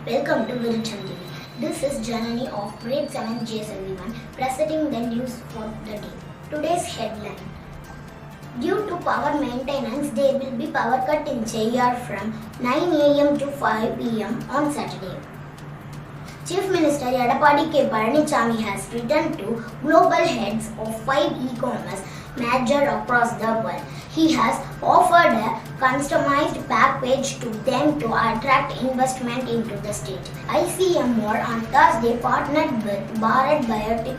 Welcome to Virucham TV. This is Janani of Grade 7 JS71 presenting the news for the day. Today's headline. Due to power maintenance, there will be power cut in Cheyyar from 9 am to 5 pm on Saturday. Chief Minister Edappadi K. Palanichami has written to global heads of 5 e-commerce majors across the world. He has offered a customized package to them to attract investment into the state. ICMR on Thursday partnered with Bharat Biotech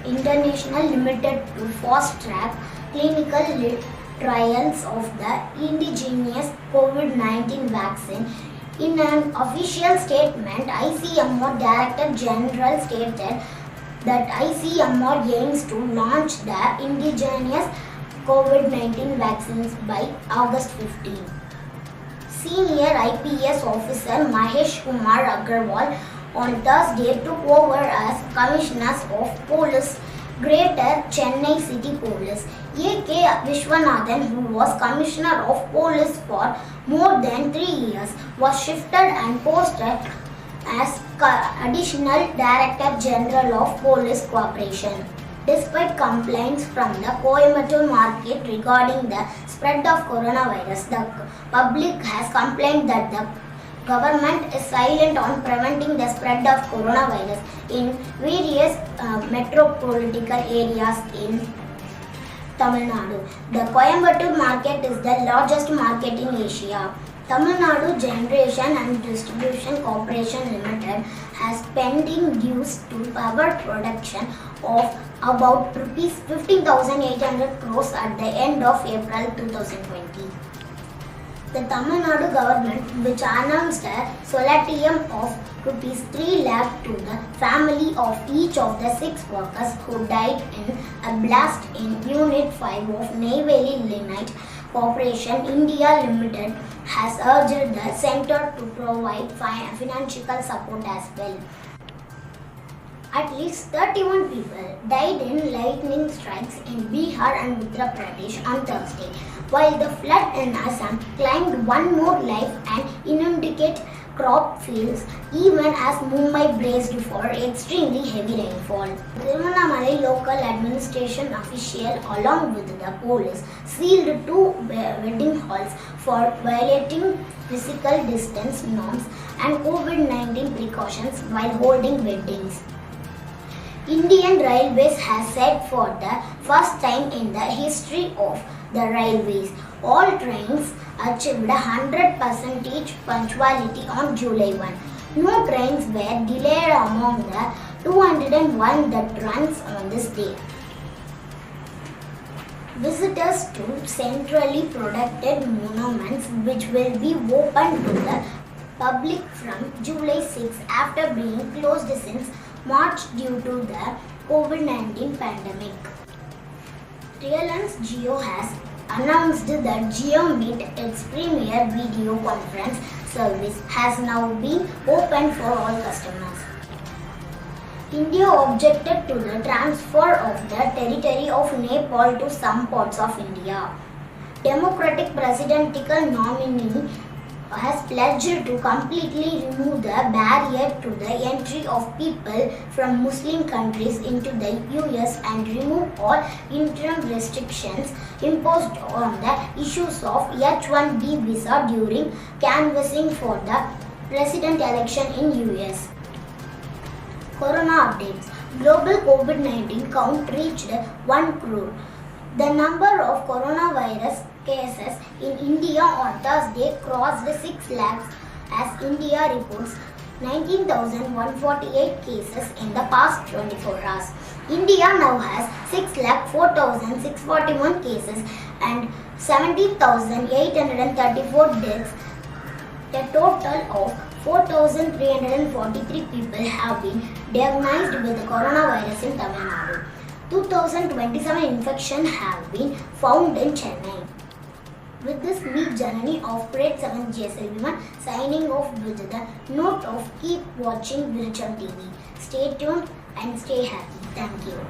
International Limited to fast-track clinical trials of the indigenous COVID-19 vaccine. In an official statement, ICMR Director General stated that ICMR aims to launch the indigenous COVID-19 vaccines by August 15. Senior IPS officer Mahesh Kumar Agarwal on Thursday took over as Commissioner of Police, Greater Chennai City Police. A.K. Vishwanathan, who was Commissioner of Police for more than 3 years, was shifted and posted as Additional Director General of Police Cooperation. Despite complaints from the Coimbatore market regarding the spread of coronavirus, the public has complained that the government is silent on preventing the spread of coronavirus in various metropolitan areas in Tamil Nadu. The Coimbatore market is the largest market in Asia. Tamil Nadu Generation and Distribution Corporation Limited has pending dues to power production of about Rs 15,800 crores at the end of April 2020. The Tamil Nadu government, which announced a solatium of Rs 3 lakh to the family of each of the 6 workers who died in a blast in Unit 5 of Neyveli Lignite Corporation India Limited, has urged the centre to provide financial support as well. At least 31 people died in lightning strikes in Bihar and Uttar Pradesh on Thursday, while the flood in Assam claimed one more life and inundated crop fields, even as Mumbai braced for extremely heavy rainfall. Tiruvannamalai local administration official along with the police sealed 2 wedding halls for violating physical distance norms and COVID-19 precautions while holding weddings. Indian Railways has said for the first time in the history of the railways, all trains achieved 100% punctuality on July 1. No trains were delayed among the 201 that runs on this day. Visitors to centrally protected monuments, which will be open to the public from July 6 after being closed since March due to the COVID-19 pandemic. Reliance Jio has announced that JioMeet, its premier video conference service, has now been opened for all customers. India objected to the transfer of the territory of Nepal to some parts of India. Democratic presidential nominee has pledged to completely remove the barrier to the entry of people from Muslim countries into the US and remove all interim restrictions imposed on the issues of H-1B visa during canvassing for the president election in US. Corona updates. Global COVID-19 count reached 1 crore. The number of coronavirus cases in India on Thursday crossed 6 lakhs as India reports 19,148 cases in the past 24 hours. India now has 6,04,641 cases and 17,834 deaths. A total of 4,343 people have been diagnosed with the coronavirus in Tamil Nadu. 2,027 infections have been found in Chennai. With this, meet Janani of Grade 7 JS71 signing off with the note of keep watching Virucham TV. Stay tuned and stay happy. Thank you.